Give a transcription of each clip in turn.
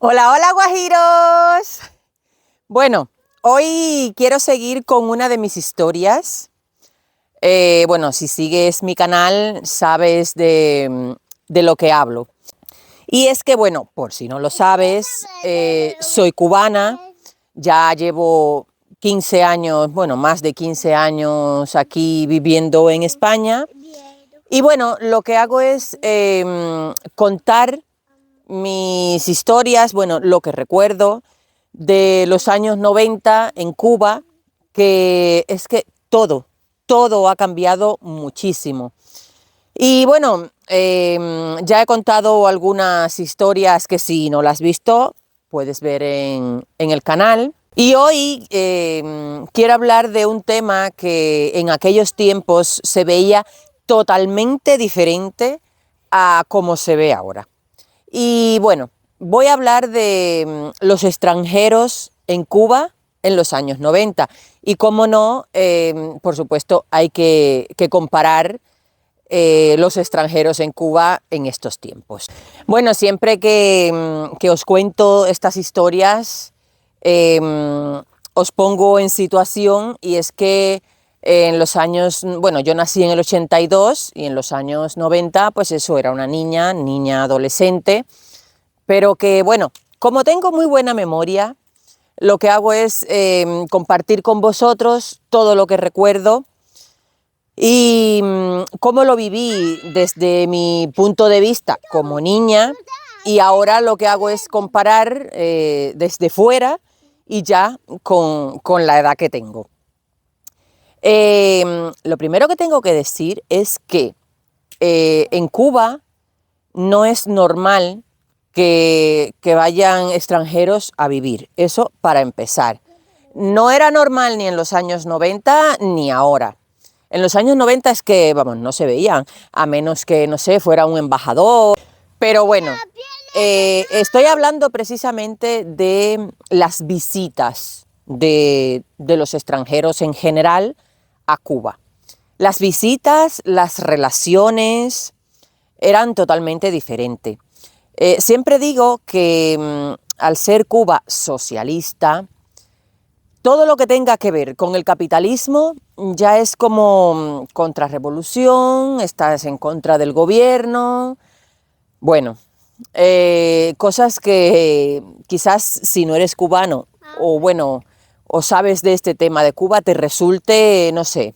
Hola, hola, guajiros. Bueno, hoy quiero seguir con una de mis historias. Bueno, si sigues mi canal, sabes de lo que hablo. Y es que, bueno, por si no lo sabes, soy cubana, ya llevo 15 años, bueno, más de 15 años aquí viviendo en España. Y bueno, lo que hago es contar mis historias, bueno, lo que recuerdo de los años 90 en Cuba, que es que todo ha cambiado muchísimo. Y bueno, ya he contado algunas historias que si no las has visto, puedes ver en el canal. Y hoy quiero hablar de un tema que en aquellos tiempos se veía totalmente diferente a como se ve ahora. Y bueno, voy a hablar de los extranjeros en Cuba en los años 90. Y cómo no, por supuesto, hay que comparar los extranjeros en Cuba en estos tiempos. Bueno, siempre que os cuento estas historias, os pongo en situación y es que en los años, bueno, yo nací en el 82 y en los años 90, pues eso, era una niña adolescente, pero que bueno, como tengo muy buena memoria, lo que hago es compartir con vosotros todo lo que recuerdo y cómo lo viví desde mi punto de vista como niña, y ahora lo que hago es comparar desde fuera y ya con la edad que tengo. Lo primero que tengo que decir es que en Cuba no es normal que vayan extranjeros a vivir. Eso para empezar. No era normal ni en los años 90 ni ahora. En los años 90 es que, vamos, no se veían, a menos que, no sé, fuera un embajador. Pero bueno, estoy hablando precisamente de las visitas de los extranjeros en general a Cuba. Las visitas, las relaciones eran totalmente diferentes. Siempre digo que al ser Cuba socialista, todo lo que tenga que ver con el capitalismo ya es como contrarrevolución, estás en contra del gobierno. Bueno, cosas que quizás si no eres cubano o bueno, o sabes de este tema de Cuba, te resulte, no sé,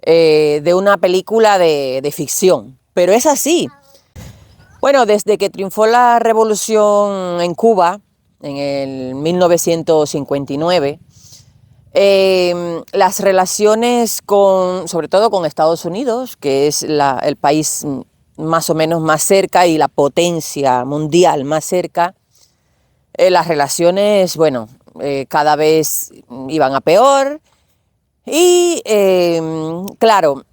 de una película de ficción. Pero es así. Bueno, desde que triunfó la revolución en Cuba, en el 1959, las relaciones sobre todo con Estados Unidos, que es el país más o menos más cerca y la potencia mundial más cerca, las relaciones, bueno, cada vez iban a peor. Y claro,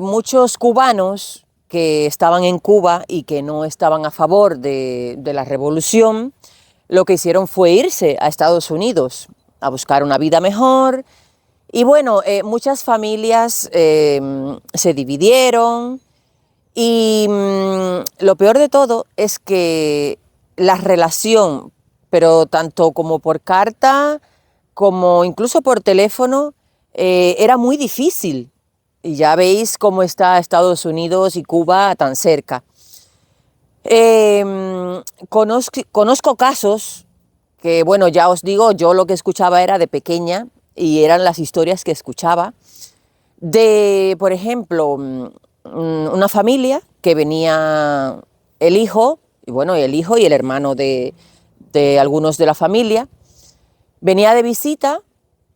muchos cubanos que estaban en Cuba y que no estaban a favor de la revolución, lo que hicieron fue irse a Estados Unidos a buscar una vida mejor. Y bueno, muchas familias se dividieron y lo peor de todo es que la relación, pero tanto como por carta como incluso por teléfono, era muy difícil. Y ya veis cómo está Estados Unidos y Cuba tan cerca. Conozco casos que, bueno, ya os digo, yo lo que escuchaba era de pequeña y eran las historias que escuchaba de, por ejemplo, una familia que venía el hijo, y bueno, el hijo y el hermano de algunos de la familia, venía de visita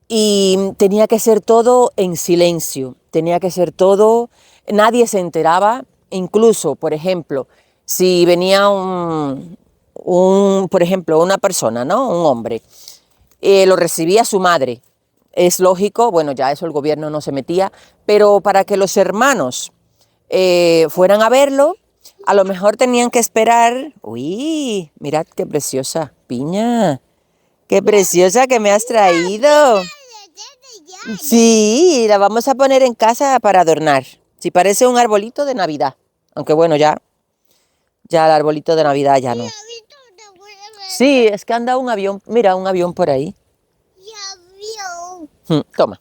y tenía que ser todo en silencio, tenía que ser todo, nadie se enteraba, incluso, por ejemplo, si venía por ejemplo, una persona, ¿no? Un hombre, lo recibía su madre. Es lógico, bueno, ya eso el gobierno no se metía, pero para que los hermanos fueran a verlo, a lo mejor tenían que esperar. Uy, mirad qué preciosa piña, qué preciosa que me has traído. Sí, la vamos a poner en casa para adornar. Si parece un arbolito de Navidad, aunque bueno, ya el arbolito de Navidad ya no. Sí, es que anda un avión, mira, un avión por ahí. Toma.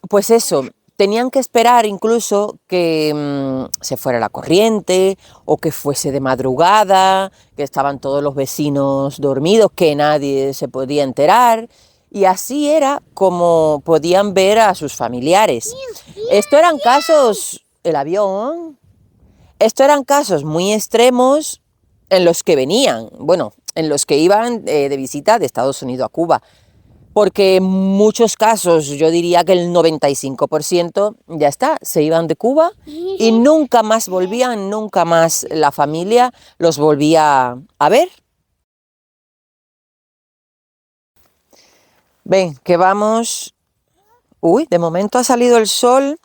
Pues eso, tenían que esperar incluso que se fuera la corriente o que fuese de madrugada, que estaban todos los vecinos dormidos, que nadie se podía enterar. Y así era como podían ver a sus familiares. Esto eran casos, el avión, esto eran casos muy extremos en los que venían, bueno, en los que iban de visita de Estados Unidos a Cuba. Porque en muchos casos, yo diría que el 95% ya está, se iban de Cuba y nunca más volvían, nunca más la familia los volvía a ver. Ven, que vamos... Uy, de momento ha salido el sol.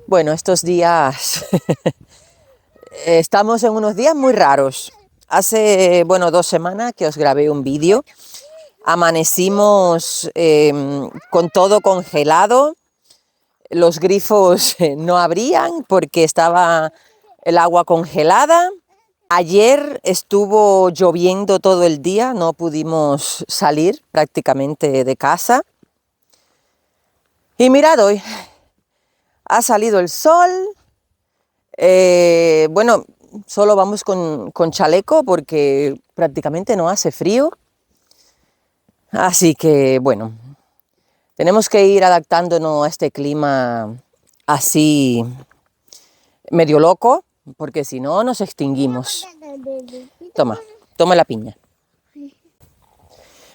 Bueno, estos días estamos en unos días muy raros. Hace, bueno, 2 semanas que os grabé un vídeo. Amanecimos con todo congelado. Los grifos no abrían porque estaba el agua congelada. Ayer estuvo lloviendo todo el día, no pudimos salir prácticamente de casa. Y mirad hoy, ha salido el sol. Bueno, solo vamos con chaleco porque prácticamente no hace frío. Así que, bueno, tenemos que ir adaptándonos a este clima así medio loco, porque si no nos extinguimos. Toma, toma la piña.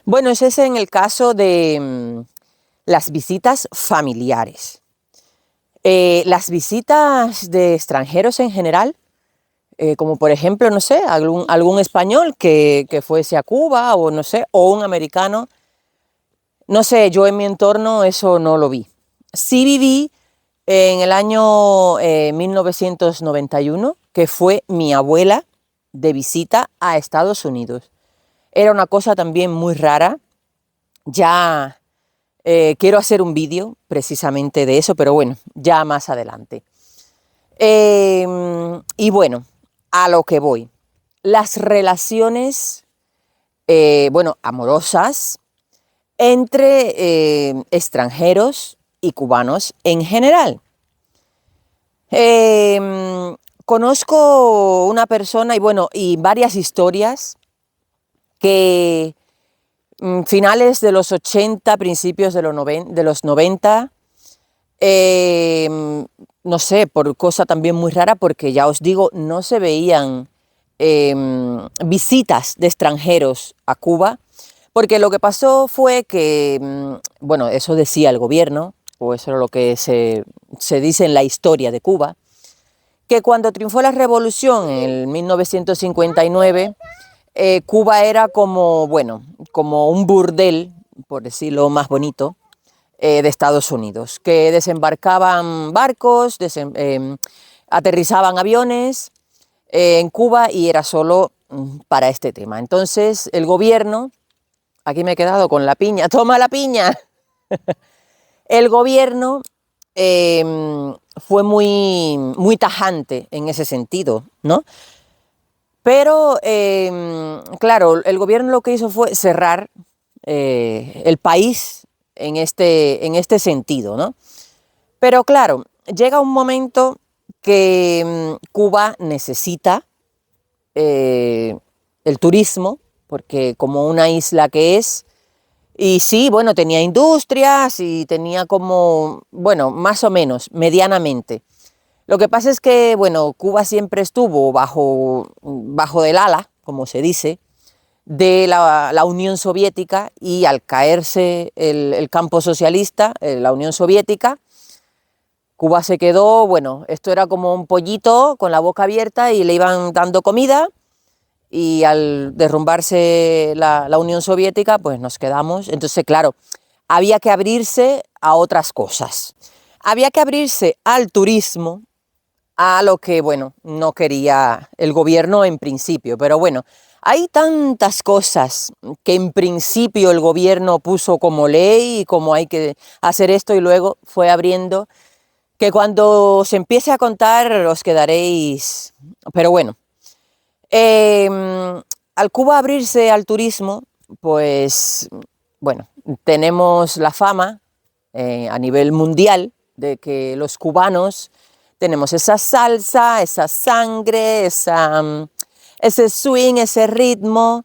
Bueno, ese es en el caso de las visitas familiares. Las visitas de extranjeros en general, como por ejemplo, no sé, algún español que fuese a Cuba o no sé, o un americano, no sé, yo en mi entorno eso no lo vi. Sí viví en el año 1991, que fue mi abuela de visita a Estados Unidos. Era una cosa también muy rara. Ya quiero hacer un vídeo precisamente de eso, pero bueno, ya más adelante. Y bueno, a lo que voy. Las relaciones, bueno, amorosas entre extranjeros y cubanos en general. Conozco una persona y bueno, y varias historias que finales de los 80, principios de los 90, no sé, por cosa también muy rara, porque ya os digo, no se veían visitas de extranjeros a Cuba, porque lo que pasó fue que, bueno, eso decía el gobierno, o eso es lo que se dice en la historia de Cuba, que cuando triunfó la revolución en 1959, Cuba era como, bueno, como un burdel, por decirlo más bonito, de Estados Unidos, que desembarcaban barcos, aterrizaban aviones en Cuba y era solo para este tema. Entonces el gobierno, aquí me he quedado con la piña, toma la piña, el gobierno fue muy tajante en ese sentido, ¿no? Pero, claro, el gobierno lo que hizo fue cerrar el país en este sentido, ¿no? Pero claro, llega un momento que Cuba necesita el turismo, porque como una isla que es, y sí, bueno, tenía industrias y tenía como, bueno, más o menos, medianamente. Lo que pasa es que, bueno, Cuba siempre estuvo bajo del ala, como se dice, de la Unión Soviética y al caerse el campo socialista, la Unión Soviética, Cuba se quedó, bueno, esto era como un pollito con la boca abierta y le iban dando comida y al derrumbarse la Unión Soviética, pues nos quedamos. Entonces, claro, había que abrirse a otras cosas. Había que abrirse al turismo, a lo que, bueno, no quería el gobierno en principio. Pero bueno, hay tantas cosas que en principio el gobierno puso como ley y como hay que hacer esto y luego fue abriendo, que cuando se empiece a contar os quedaréis... Pero bueno, Al Cuba abrirse al turismo, pues bueno, tenemos la fama a nivel mundial de que los cubanos tenemos esa salsa, esa sangre, ese swing, ese ritmo.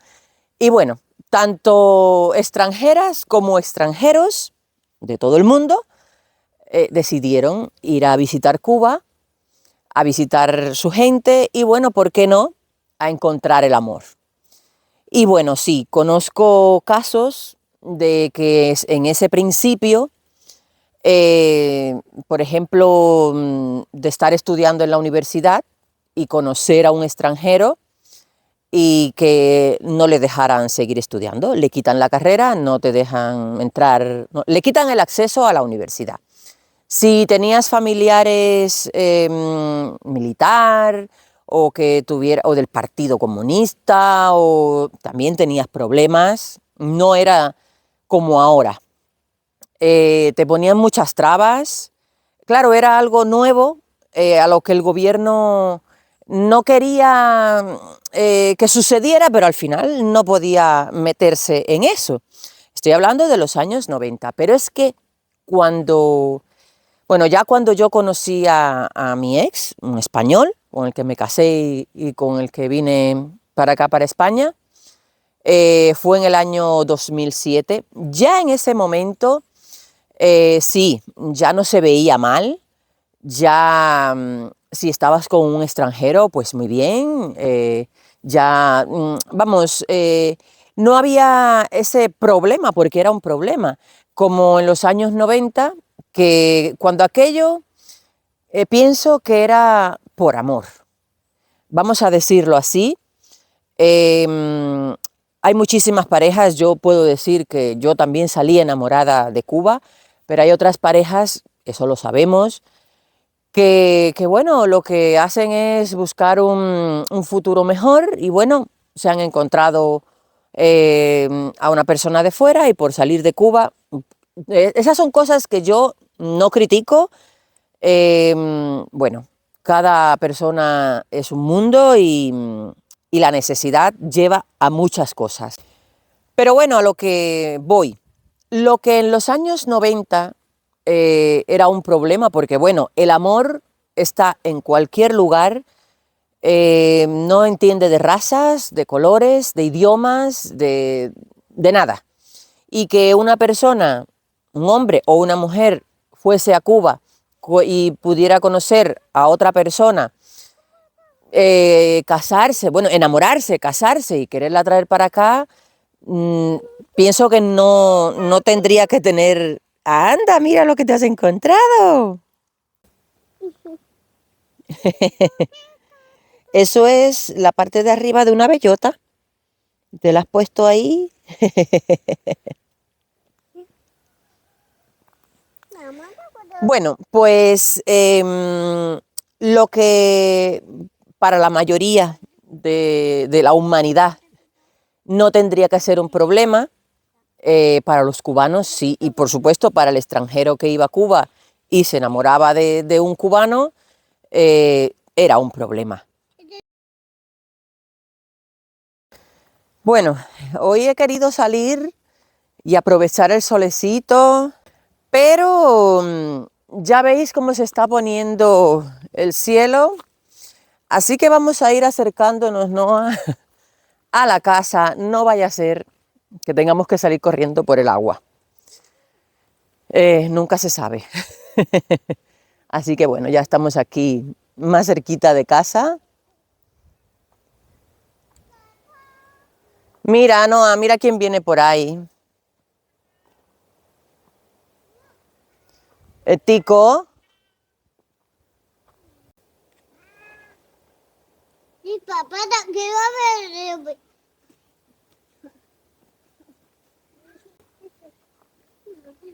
Y bueno, tanto extranjeras como extranjeros de todo el mundo decidieron ir a visitar Cuba, a visitar su gente y bueno, ¿por qué no? A encontrar el amor. Y bueno, sí, conozco casos de que en ese principio, por ejemplo, de estar estudiando en la universidad y conocer a un extranjero y que no le dejaran seguir estudiando, le quitan la carrera, no te dejan entrar, no, le quitan el acceso a la universidad. Si tenías familiares militar o que tuviera o del Partido Comunista o también tenías problemas, no era como ahora. Te ponían muchas trabas. Claro, era algo nuevo a lo que el gobierno no quería que sucediera, pero al final no podía meterse en eso. Estoy hablando de los años 90, pero es que cuando bueno, ya cuando yo conocí a mi ex, un español, con el que me casé y con el que vine para acá, para España, fue en el año 2007. Ya en ese momento, sí, ya no se veía mal, ya si estabas con un extranjero, pues muy bien, ya, vamos, no había ese problema, porque era un problema, como en los años 90 que cuando aquello pienso que era por amor, vamos a decirlo así. Em, Hay muchísimas parejas, yo puedo decir que yo también salí enamorada de Cuba, pero hay otras parejas, eso lo sabemos, que bueno, lo que hacen es buscar un futuro mejor y bueno, se han encontrado a una persona de fuera y por salir de Cuba, esas son cosas que yo no critico. Bueno, cada persona es un mundo y la necesidad lleva a muchas cosas. Pero bueno, a lo que voy. Lo que en los años 90 era un problema, porque bueno, el amor está en cualquier lugar, no entiende de razas, de colores, de idiomas, de nada. Y que una persona, un hombre o una mujer, fuese a Cuba y pudiera conocer a otra persona, casarse, bueno, enamorarse, casarse y quererla traer para acá, mm, pienso que no tendría que tener... Anda, mira lo que te has encontrado. Eso es la parte de arriba de una bellota. Te la has puesto ahí. Bueno, pues lo que para la mayoría de la humanidad no tendría que ser un problema, para los cubanos sí, y por supuesto para el extranjero que iba a Cuba y se enamoraba de un cubano, era un problema. Bueno, hoy he querido salir y aprovechar el solecito, pero ya veis cómo se está poniendo el cielo, así que vamos a ir acercándonos, ¿no? A la casa, no vaya a ser que tengamos que salir corriendo por el agua. Nunca se sabe. Así que bueno, ya estamos aquí más cerquita de casa. Mira, Noa, mira quién viene por ahí. Tico. Mi papá no quiero ver.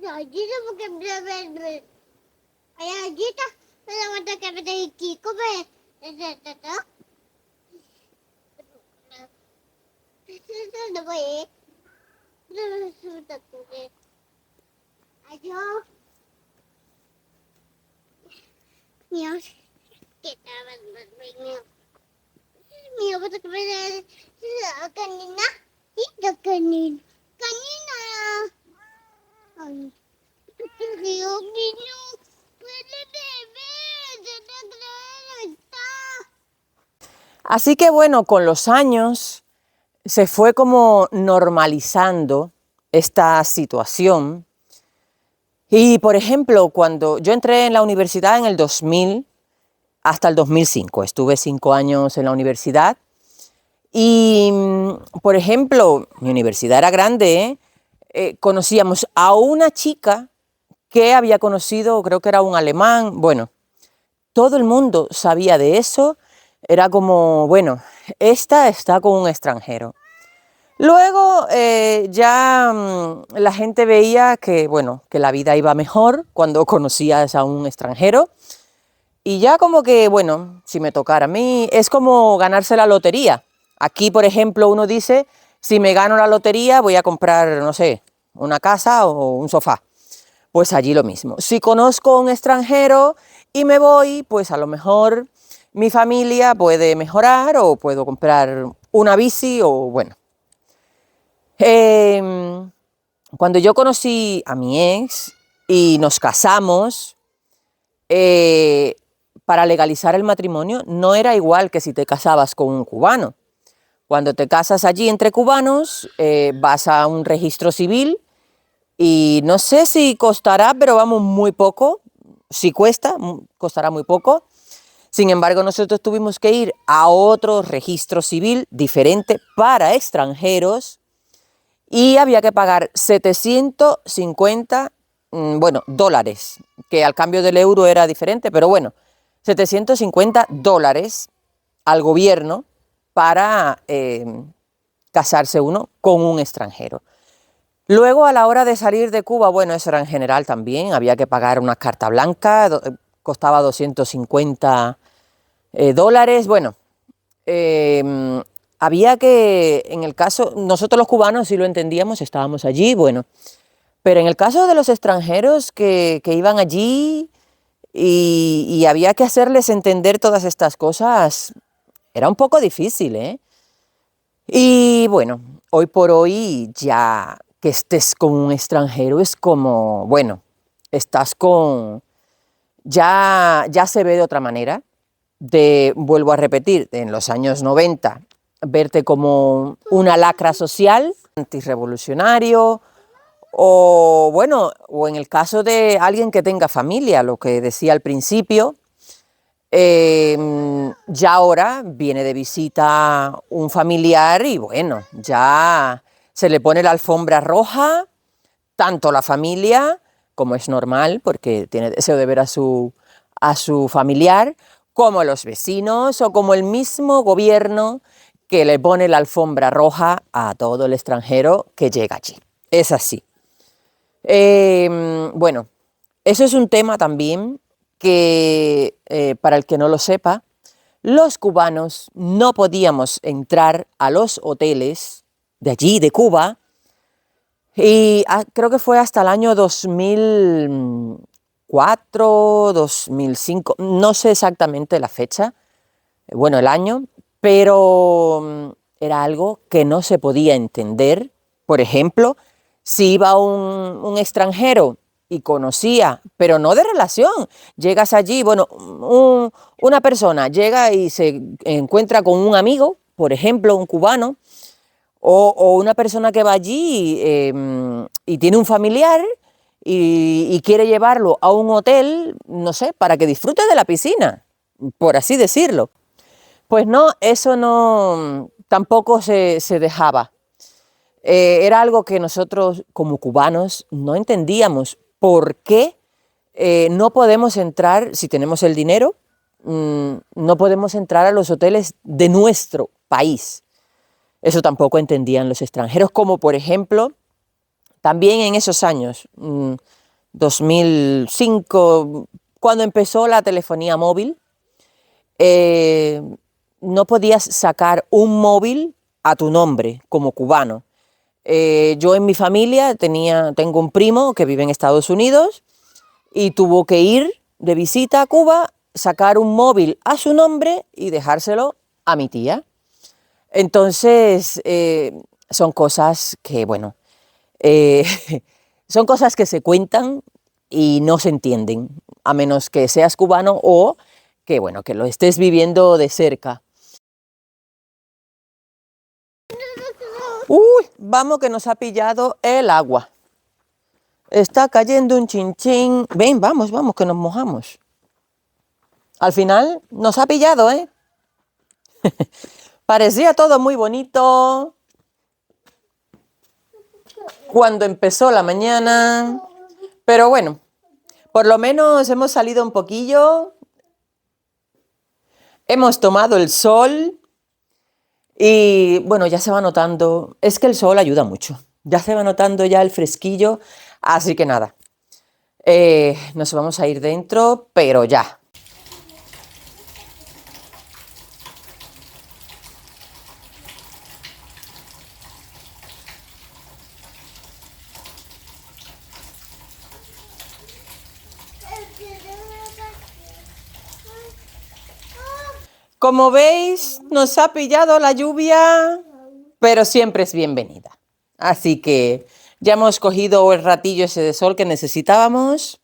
Gallita porque ver. Hay gallita, pero cuando que me de Kiko me. No voy. No. Adiós. Mío. Que estaba mío. Mío. dapat kepada kanina. Ito kanina. Kanina. Ay. Ito niyo. Pwede bebé. Así que bueno, con los años se fue como normalizando esta situación. Y por ejemplo, cuando yo entré en la universidad en el 2000 hasta el 2005, estuve 5 años en la universidad. Y, por ejemplo, mi universidad era grande, ¿eh? Conocíamos a una chica que había conocido, creo que era un alemán, bueno, todo el mundo sabía de eso, era como, bueno, esta está con un extranjero. Luego la gente veía que, bueno, que la vida iba mejor cuando conocías a un extranjero y ya como que, bueno, si me tocara a mí, es como ganarse la lotería. Aquí, por ejemplo, uno dice, si me gano la lotería voy a comprar, no sé, una casa o un sofá. Pues allí lo mismo. Si conozco a un extranjero y me voy, pues a lo mejor mi familia puede mejorar o puedo comprar una bici o bueno. Cuando yo conocí a mi ex y nos casamos, para legalizar el matrimonio no era igual que si te casabas con un cubano. Cuando te casas allí entre cubanos, vas a un registro civil y no sé si costará, pero vamos, muy poco. Si cuesta, costará muy poco. Sin embargo, nosotros tuvimos que ir a otro registro civil diferente para extranjeros y había que pagar 750, bueno, dólares, que al cambio del euro era diferente, pero bueno, 750 dólares al gobierno para casarse uno con un extranjero. Luego, a la hora de salir de Cuba, bueno, eso era en general también, había que pagar una carta blanca, costaba 250 dólares, bueno, había que, en el caso, nosotros los cubanos sí lo entendíamos, estábamos allí, bueno, pero en el caso de los extranjeros que iban allí y había que hacerles entender todas estas cosas, era un poco difícil, ¿eh? Y bueno, hoy por hoy ya que estés con un extranjero es como, bueno, estás con, ya se ve de otra manera. Vuelvo a repetir, en los años 90, verte como una lacra social, antirrevolucionario, o bueno, o en el caso de alguien que tenga familia, lo que decía al principio, ya ahora viene de visita un familiar y bueno, ya se le pone la alfombra roja, tanto la familia, como es normal, porque tiene deseo de ver a su familiar, como los vecinos o como el mismo gobierno que le pone la alfombra roja a todo el extranjero que llega allí. Es así. Bueno, eso es un tema también que, para el que no lo sepa, los cubanos no podíamos entrar a los hoteles de allí, de Cuba, y creo que fue hasta el año 2004, 2005, no sé exactamente la fecha, bueno, el año, pero era algo que no se podía entender. Por ejemplo, si iba un extranjero y conocía, pero no de relación, llegas allí, bueno, una persona llega y se encuentra con un amigo, por ejemplo, un cubano, o una persona que va allí y tiene un familiar y quiere llevarlo a un hotel, no sé, para que disfrute de la piscina, por así decirlo. Pues no, eso no, tampoco se dejaba. Era algo que nosotros como cubanos no entendíamos. ¿Por qué no podemos entrar, si tenemos el dinero, no podemos entrar a los hoteles de nuestro país? Eso tampoco entendían los extranjeros, como por ejemplo, también en esos años, 2005, cuando empezó la telefonía móvil, no podías sacar un móvil a tu nombre como cubano. Yo en mi familia tengo un primo que vive en Estados Unidos y tuvo que ir de visita a Cuba, sacar un móvil a su nombre y dejárselo a mi tía. Entonces, son cosas que, bueno, eh, son cosas que se cuentan y no se entienden, a menos que seas cubano o que, bueno, que lo estés viviendo de cerca. Uy, vamos que nos ha pillado el agua. Está cayendo un chinchín. Ven, vamos, vamos, que nos mojamos. Al final nos ha pillado, ¿eh? Parecía todo muy bonito cuando empezó la mañana, pero bueno, por lo menos hemos salido un poquillo, hemos tomado el sol y bueno, ya se va notando, es que el sol ayuda mucho, ya se va notando ya el fresquillo, así que nada, nos vamos a ir dentro, pero ya. Como veis, nos ha pillado la lluvia, pero siempre es bienvenida. Así que ya hemos cogido el ratillo ese de sol que necesitábamos.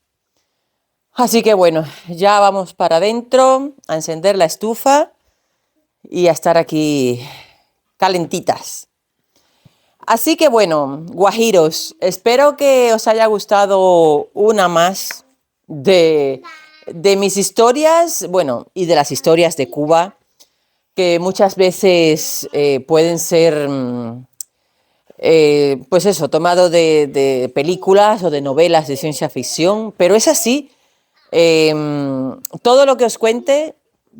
Así que bueno, ya vamos para adentro a encender la estufa y a estar aquí calentitas. Así que bueno, guajiros, espero que os haya gustado una más de mis historias, bueno, y de las historias de Cuba, que muchas veces pueden ser, pues eso, tomado de películas o de novelas de ciencia ficción, pero es así. Todo lo que os cuente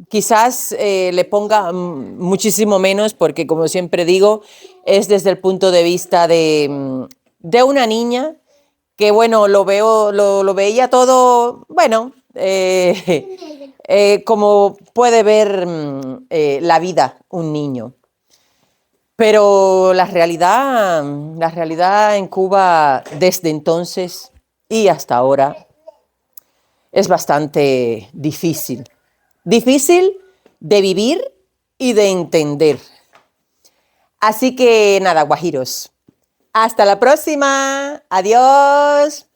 quizás le ponga muchísimo menos porque, como siempre digo, es desde el punto de vista de una niña que, bueno, lo veía todo, bueno, como puede ver la vida un niño. Pero la realidad en Cuba desde entonces y hasta ahora es bastante difícil. Difícil de vivir y de entender. Así que nada, guajiros. Hasta la próxima. Adiós.